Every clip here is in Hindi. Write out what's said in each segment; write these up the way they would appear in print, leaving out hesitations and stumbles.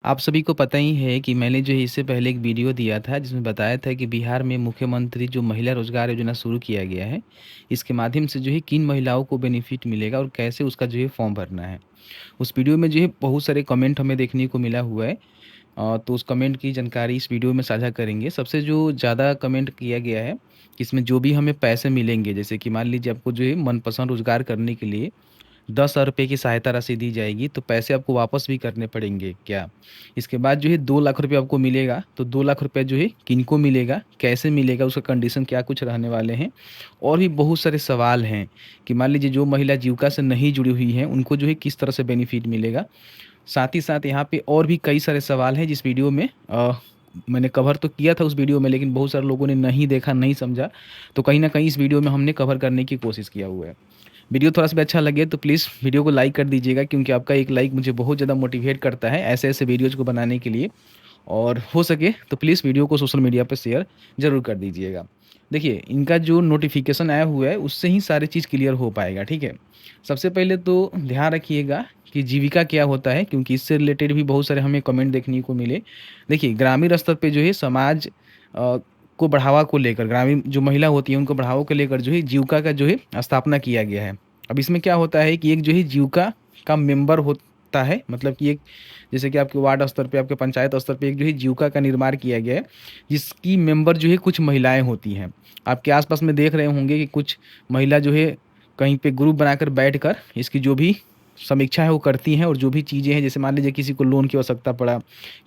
आप सभी को पता ही है कि मैंने जो है इससे पहले एक वीडियो दिया था जिसमें बताया था कि बिहार में मुख्यमंत्री जो महिला रोजगार योजना शुरू किया गया है, इसके माध्यम से जो है किन महिलाओं को बेनिफिट मिलेगा और कैसे उसका जो है फॉर्म भरना है। उस वीडियो में जो है बहुत सारे कमेंट हमें देखने को मिला हुआ है। तो उस कमेंट की जानकारी इस वीडियो में साझा करेंगे। सबसे जो ज़्यादा कमेंट किया गया है कि इसमें जो भी हमें पैसे मिलेंगे, जैसे कि मान लीजिए आपको जो है मनपसंद रोजगार करने के लिए 10,000 रुपए की सहायता राशि दी जाएगी, तो पैसे आपको वापस भी करने पड़ेंगे क्या? इसके बाद जो है 2 लाख रुपए आपको मिलेगा, तो 2 लाख रुपए जो है किनको मिलेगा, कैसे मिलेगा, उसका कंडीशन क्या कुछ रहने वाले हैं? और भी बहुत सारे सवाल हैं कि मान लीजिए जो महिला जीविका से नहीं जुड़ी हुई हैं, उनको जो है किस तरह से बेनिफिट मिलेगा? साथ ही साथ यहाँ पे और भी कई सारे सवाल हैं जिस वीडियो में मैंने कवर तो किया था उस वीडियो में, लेकिन बहुत सारे लोगों ने नहीं देखा, नहीं समझा। तो कहीं न कहीं इस वीडियो में हमने कवर करने की कोशिश किया हुआ है। वीडियो थोड़ा-सा भी अच्छा लगे तो प्लीज़ वीडियो को लाइक कर दीजिएगा, क्योंकि आपका एक लाइक मुझे बहुत ज़्यादा मोटिवेट करता है ऐसे-ऐसे वीडियोज़ को बनाने के लिए। और हो सके तो प्लीज़ वीडियो को सोशल मीडिया पे शेयर ज़रूर कर दीजिएगा। देखिए, इनका जो नोटिफ़िकेशन आया हुआ है उससे ही सारी चीज़ क्लियर हो पाएगा, ठीक है? सबसे पहले तो ध्यान रखिएगा कि जीविका क्या होता है, क्योंकि इससे रिलेटेड भी बहुत सारे हमें कमेंट देखने को मिले। देखिए, ग्रामीण स्तर पे जो है समाज को बढ़ावा को लेकर, ग्रामीण जो महिला होती है उनको बढ़ावा को लेकर जो है जीविका का जो है स्थापना किया गया है। अब इसमें क्या होता है कि एक जो है जीविका का मेंबर होता है, मतलब कि एक, जैसे कि आपके वार्ड स्तर पे, आपके पंचायत स्तर पे एक जो है जीविका का निर्माण किया गया है, जिसकी मेंबर जो है कुछ महिलाएँ होती हैं। आपके आस-पास में देख रहे होंगे कि कुछ महिला जो है कहीं पे ग्रुप बनाकर बैठकर इसकी जो भी समीक्षा है वो करती हैं, और जो भी चीज़ें हैं, जैसे मान लीजिए किसी को लोन की आवश्यकता पड़ा,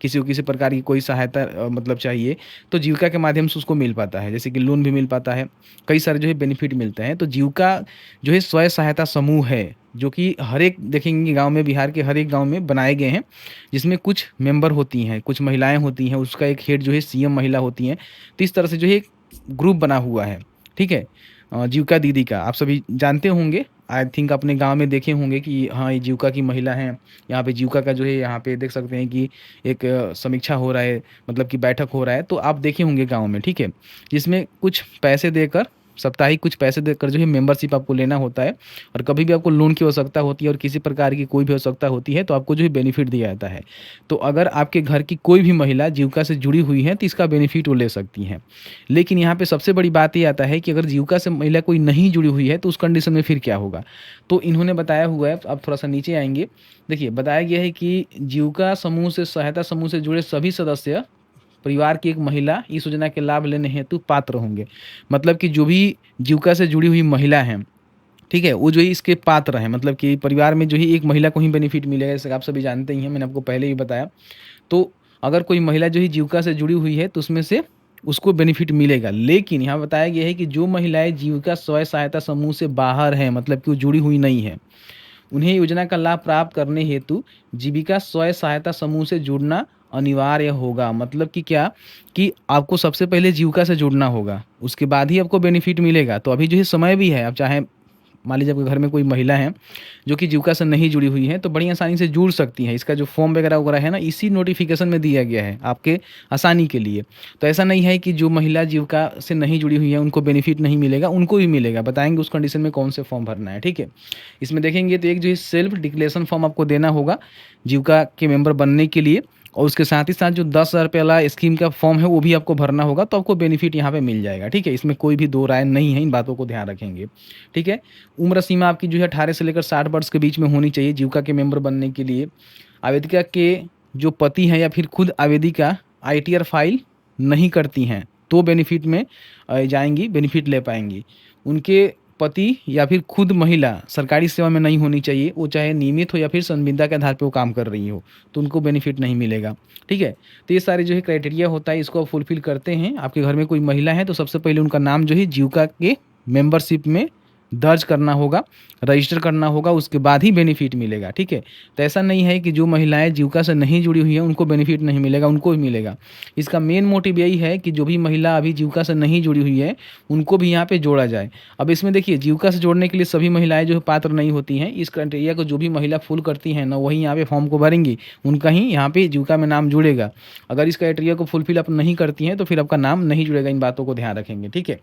किसी को किसी प्रकार की कोई सहायता मतलब चाहिए, तो जीविका के माध्यम से उसको मिल पाता है। जैसे कि लोन भी मिल पाता है, कई सारे जो है बेनिफिट मिलते हैं। तो जीविका जो है स्वयं सहायता समूह है, जो कि हर एक देखेंगे गाँव में, बिहार के हर एक गाँव में बनाए गए हैं, जिसमें कुछ मेंबर होती हैं, कुछ महिलाएँ होती हैं, उसका एक हेड जो है सीएम महिला होती हैं। तो इस तरह से जो है एक ग्रुप बना हुआ है, ठीक है? जीविका दीदी का आप सभी जानते होंगे, आई थिंक अपने गाँव में देखे होंगे कि हाँ, ये जीविका की महिला हैं। यहाँ पे जीविका का जो है, यहाँ पे देख सकते हैं कि एक समीक्षा हो रहा है, मतलब कि बैठक हो रहा है, तो आप देखे होंगे गाँव में, ठीक है? जिसमें कुछ पैसे देकर, साप्ताहिक कुछ पैसे देकर जो है मेंबरशिप आपको लेना होता है, और कभी भी आपको लोन की आवश्यकता होती है और किसी प्रकार की कोई भी आवश्यकता होती है, तो आपको जो है बेनिफिट दिया जाता है। तो अगर आपके घर की कोई भी महिला जीविका से जुड़ी हुई है, तो इसका बेनिफिट वो ले सकती हैं। लेकिन यहाँ पे सबसे बड़ी बात ये आता है कि अगर जीविका से महिला कोई नहीं जुड़ी हुई है, तो उस कंडीशन में फिर क्या होगा? तो इन्होंने बताया हुआ है, आप थोड़ा-सा नीचे आएँगे, देखिए बताया गया है कि जीविका समूह से, सहायता समूह से जुड़े सभी सदस्य, परिवार की एक महिला इस योजना के लाभ लेने हेतु पात्र होंगे। मतलब कि जो भी जीविका से जुड़ी हुई महिला हैं, ठीक है? वो जो है इसके पात्र हैं, मतलब कि परिवार में जो है एक महिला को ही बेनिफिट मिलेगा, जैसे आप सभी जानते ही हैं, मैंने आपको पहले भी बताया। तो अगर कोई महिला जो है जीविका से जुड़ी हुई है, तो उसमें से उसको बेनिफिट मिलेगा। लेकिन यहाँ बताया गया है कि जो महिलाएँ जीविका स्वयं सहायता समूह से बाहर हैं, मतलब कि वो जुड़ी हुई नहीं हैं, उन्हें योजना का लाभ प्राप्त करने हेतु जीविका स्वयं सहायता समूह से जुड़ना अनिवार्य होगा। मतलब कि क्या, कि आपको सबसे पहले जीविका से जुड़ना होगा, उसके बाद ही आपको बेनिफिट मिलेगा। तो अभी जो है समय भी है, आप चाहें, मान लीजिए आपके घर में कोई महिला है जो कि जीविका से नहीं जुड़ी हुई है, तो बड़ी आसानी से जुड़ सकती हैं। इसका जो फॉर्म वगैरह वगैरह है ना, इसी नोटिफिकेशन में दिया गया है आपके आसानी के लिए। तो ऐसा नहीं है कि जो महिला जीविका से नहीं जुड़ी हुई है उनको बेनिफिट नहीं मिलेगा, उनको भी मिलेगा। बताएंगे उस कंडीशन में कौन से फॉर्म भरना है, ठीक है? इसमें देखेंगे तो एक जो है सेल्फ डिक्लेरेशन फॉर्म आपको देना होगा जीविका के मेंबर बनने के लिए, और उसके साथ ही साथ जो 10,000 रुपये वाला स्कीम का फॉर्म है वो भी आपको भरना होगा, तो आपको बेनिफिट यहाँ पे मिल जाएगा, ठीक है? इसमें कोई भी दो राय नहीं है, इन बातों को ध्यान रखेंगे, ठीक है? उम्र सीमा आपकी जो है 18 से लेकर 60 वर्ष के बीच में होनी चाहिए जीविका के मेंबर बनने के लिए। आवेदिका के जो पति हैं या फिर खुद आवेदिका आईटीआर फाइल नहीं करती हैं, तो बेनिफिट में जाएंगी, बेनिफिट ले पाएंगी। उनके पति या फिर खुद महिला सरकारी सेवा में नहीं होनी चाहिए, वो चाहे नियमित हो या फिर संविदा के आधार पे वो काम कर रही हो, तो उनको बेनिफिट नहीं मिलेगा, ठीक है? तो ये सारे जो है क्राइटेरिया होता है, इसको आप फुलफिल करते हैं। आपके घर में कोई महिला है तो सबसे पहले उनका नाम जो है जीविका के मेंबरशिप में दर्ज करना होगा, रजिस्टर करना होगा, उसके बाद ही बेनिफिट मिलेगा, ठीक है? तो ऐसा नहीं है कि जो महिलाएं जीविका से नहीं जुड़ी हुई हैं उनको बेनिफिट नहीं मिलेगा, उनको भी मिलेगा। इसका मेन मोटिव यही है कि जो भी महिला अभी जीविका से नहीं जुड़ी हुई है उनको भी यहाँ पे जोड़ा जाए। अब इसमें देखिए, जीविका से जोड़ने के लिए सभी महिलाएं जो है पात्र नहीं होती हैं। इस क्राइटेरिया को जो भी महिला फुल करती हैं ना, वही यहाँ पे फॉर्म को भरेंगी, उनका ही यहाँ पे जीविका में नाम जुड़ेगा। अगर इस क्राइटेरिया को फुलफिल आप नहीं करती हैं तो फिर आपका नाम नहीं जुड़ेगा। इन बातों को ध्यान रखेंगे, ठीक है?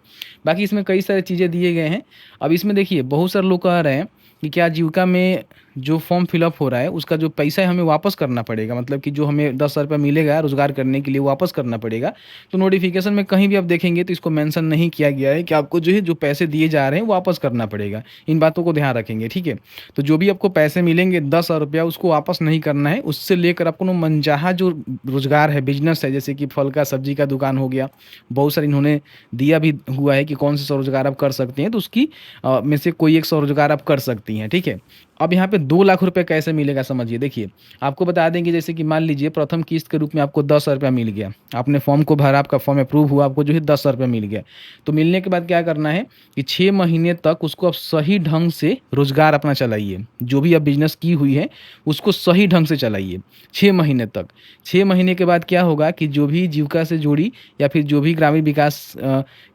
बाकी इसमें कई सारी चीज़ें दिए गए हैं। अब इसमें देखिए, बहुत सारे लोग कह रहे हैं कि क्या जीविका में जो फॉर्म फिलअप हो रहा है उसका जो पैसा है हमें वापस करना पड़ेगा, मतलब कि जो हमें 10,000 रुपये मिलेगा रोज़गार करने के लिए वापस करना पड़ेगा। तो नोटिफिकेशन में कहीं भी आप देखेंगे तो इसको मेंशन नहीं किया गया है कि आपको जो है जो पैसे दिए जा रहे हैं वापस करना पड़ेगा। इन बातों को ध्यान रखेंगे, ठीक है। तो जो भी आपको पैसे मिलेंगे 10,000 रुपया उसको वापस नहीं करना है। उससे लेकर आपको मनचाहा जो रोज़गार है, बिजनेस है, जैसे कि फल का सब्जी का दुकान हो गया, बहुत सारे इन्होंने दिया भी हुआ है कि कौन से स्वरोजगार आप कर सकते हैं, तो उसकी में से कोई एक स्वरोजगार आप कर सकती हैं, ठीक है। अब यहाँ पे 2 लाख रुपए कैसे मिलेगा समझिए। देखिए, आपको बता दें कि जैसे कि मान लीजिए प्रथम किस्त के रूप में आपको 10,000 रुपया मिल गया। आपने फॉर्म को भरा, आपका फॉर्म अप्रूव हुआ, आपको जो है 10,000 रुपया मिल गया। तो मिलने के बाद क्या करना है कि 6 महीने तक उसको आप सही ढंग से रोज़गार अपना चलाइए। जो भी आप बिज़नेस की हुई है, उसको सही ढंग से चलाइए 6 महीने तक। 6 महीने के बाद क्या होगा कि जो भी जीविका से जुड़ी या फिर जो भी ग्रामीण विकास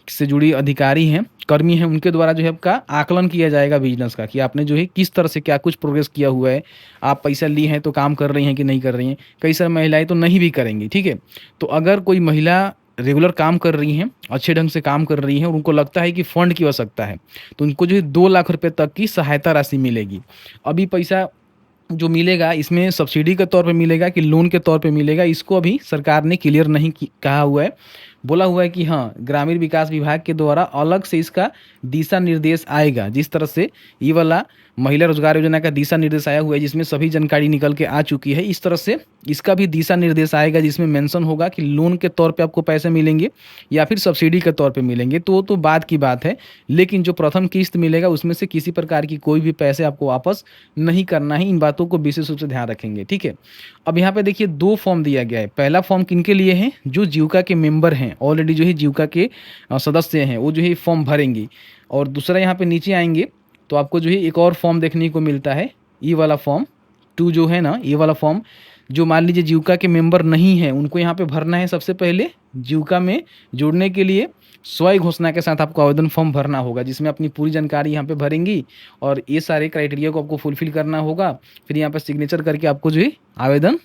से जुड़ी अधिकारी हैं, कर्मी हैं, उनके द्वारा जो है आपका आकलन किया जाएगा बिजनेस का कि आपने जो है किस तरह से क्या कुछ प्रोग्रेस किया हुआ है। आप पैसा ली हैं तो काम कर रही हैं कि नहीं कर रही हैं। कई सारी महिलाएं तो नहीं भी करेंगी, ठीक है। तो अगर कोई महिला रेगुलर काम कर रही हैं, अच्छे ढंग से काम कर रही हैं और उनको लगता है कि फंड की आवश्यकता है, तो उनको जो है 2 लाख रुपए तक की सहायता राशि मिलेगी। अभी पैसा जो मिलेगा इसमें सब्सिडी के तौर पे मिलेगा कि लोन के तौर पे मिलेगा, इसको अभी सरकार ने क्लियर नहीं कहा हुआ है। बोला हुआ है कि हाँ, ग्रामीण विकास विभाग के द्वारा अलग से इसका दिशा निर्देश आएगा। जिस तरह से ये वाला महिला रोजगार योजना का दिशा निर्देश आया हुआ है जिसमें सभी जानकारी निकल के आ चुकी है, इस तरह से इसका भी दिशा निर्देश आएगा जिसमें मेंशन होगा कि लोन के तौर पे आपको पैसे मिलेंगे या फिर सब्सिडी के तौर पे मिलेंगे। तो बात की बात है, लेकिन जो प्रथम किस्त मिलेगा उसमें से किसी प्रकार की कोई भी पैसे आपको वापस नहीं करना है। इन बातों को विशेष रूप से ध्यान रखेंगे, ठीक है। अब यहाँ पे देखिए 2 फॉर्म दिया गया है। पहला फॉर्म किनके लिए है? जो जीविका के मेंबर हैं, ऑलरेडी जो है जीविका के सदस्य हैं, वो जो है फॉर्म भरेंगी। और दूसरा यहाँ पे नीचे आएंगे तो आपको जो है एक और फॉर्म देखने को मिलता है, ये वाला फॉर्म 2 जो है ना, ये वाला फॉर्म जो मान लीजिए जीविका के मेंबर नहीं है उनको यहाँ पे भरना है। सबसे पहले जीविका में जुड़ने के लिए स्वयं घोषणा के साथ आपको आवेदन फॉर्म भरना होगा जिसमें अपनी पूरी जानकारी यहाँ पे भरेंगी और ये सारे क्राइटेरिया को आपको फुलफिल करना होगा। फिर यहाँ पे सिग्नेचर करके आपको जो है आवेदन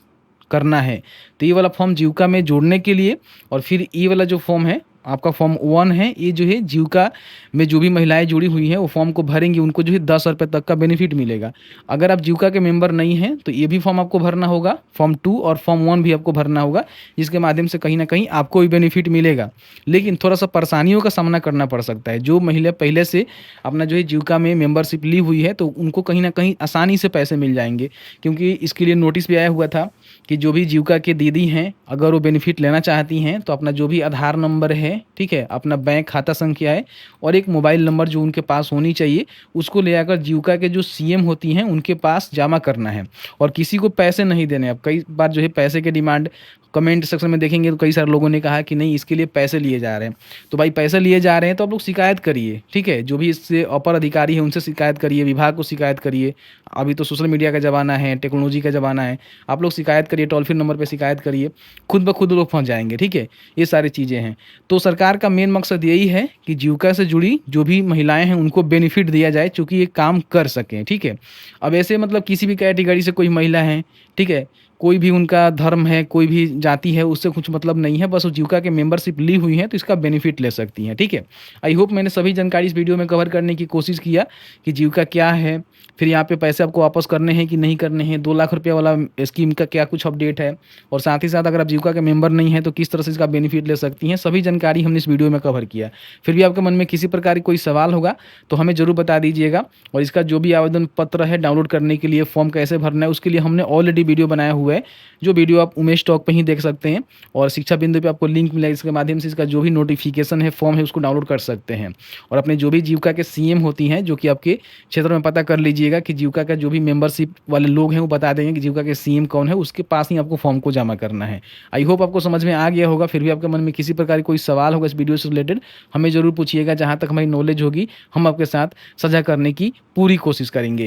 करना है। तो ये वाला फॉर्म जीविका में जोड़ने के लिए, और फिर ये वाला जो फॉर्म है आपका फॉर्म 1 है, ये जो है जीविका में जो भी महिलाएं जुड़ी हुई हैं वो फॉर्म को भरेंगी, उनको जो है 10,000 रुपये तक का बेनिफिट मिलेगा। अगर आप जीविका के मेंबर नहीं हैं तो ये भी फॉर्म आपको भरना होगा, फॉर्म 2 और फॉर्म 1 भी आपको भरना होगा, जिसके माध्यम से कहीं ना कहीं आपको भी बेनिफिट मिलेगा। लेकिन थोड़ा सा परेशानियों का सामना करना पड़ सकता है। जो महिला पहले से अपना जो है जीविका में मेंबरशिप ली हुई है तो उनको कहीं ना कहीं आसानी से पैसे मिल जाएंगे, क्योंकि इसके लिए नोटिस भी आया हुआ था कि जो भी जीविका के दीदी हैं अगर वो बेनिफिट लेना चाहती हैं तो अपना जो भी आधार नंबर है, ठीक है, अपना बैंक खाता संख्या है और एक मोबाइल नंबर जो उनके पास होनी चाहिए, उसको ले आकर जीविका के जो सीएम होती हैं उनके पास जमा करना है और किसी को पैसे नहीं देने। अब कई बार जो है पैसे के डिमांड कमेंट सेक्शन में देखेंगे तो कई सारे लोगों ने कहा कि नहीं इसके लिए पैसे लिए जा रहे हैं। तो भाई पैसे लिए जा रहे हैं तो आप लोग शिकायत करिए, ठीक है। जो भी इससे अपर अधिकारी है उनसे शिकायत करिए, विभाग को शिकायत करिए। अभी तो सोशल मीडिया का ज़माना है, टेक्नोलॉजी का ज़माना है, आप लोग शिकायत करिए, टोल फ्री नंबर पर शिकायत करिए, खुद ब खुद लोग पहुँच जाएंगे, ठीक है। ये सारी चीज़ें हैं। तो सरकार का मेन मकसद यही है कि जीविका से जुड़ी जो भी महिलाएं हैं उनको बेनिफिट दिया जाए, चूँकि ये काम कर सकें, ठीक है। अब ऐसे मतलब किसी भी कैटेगरी से कोई महिला है, ठीक है, कोई भी उनका धर्म है, कोई भी जाति है, उससे कुछ मतलब नहीं है, बस वो जीविका के मेंबरशिप ली हुई हैं तो इसका बेनिफिट ले सकती हैं, ठीक है। आई होप मैंने सभी जानकारी इस वीडियो में कवर करने की कोशिश किया कि जीविका क्या है, फिर यहाँ पे पैसे आपको वापस करने हैं कि नहीं करने हैं, 2 लाख रुपये वाला स्कीम का क्या कुछ अपडेट है, और साथ ही साथ अगर आप जीविका के मेंबर नहीं हैं तो किस तरह से इसका बेनिफिट ले सकती हैं, सभी जानकारी हमने इस वीडियो में कवर किया। फिर भी आपके मन में किसी प्रकार की कोई सवाल होगा तो हमें ज़रूर बता दीजिएगा। और इसका जो भी आवेदन पत्र है डाउनलोड करने के लिए, फॉर्म कैसे भरना है, उसके लिए हमने ऑलरेडी वीडियो बनाया हुआ है, जो वीडियो आप उमेश टॉक पे ही देख सकते हैं। और शिक्षा बिंदु पे आपको लिंक मिला, इसके माध्यम से इसका जो भी नोटिफिकेशन है, फॉर्म है, उसको डाउनलोड कर सकते हैं। और अपने जो भी जीविका के सीएम होती हैं, जो कि आपके क्षेत्र में पता कर लीजिएगा कि जीविका का जो भी मेंबरशिप वाले लोग हैं वो बता देंगे कि जीविका के सीएम कौन है, उसके पास ही आपको फॉर्म को जमा करना है। आई होप आपको समझ में आ गया होगा। फिर भी आपके मन में किसी प्रकार की कोई सवाल होगा इस वीडियो से रिलेटेड, हमें ज़रूर पूछिएगा। जहाँ तक हमारी नॉलेज होगी हम आपके साथ साझा करने की पूरी कोशिश करेंगे।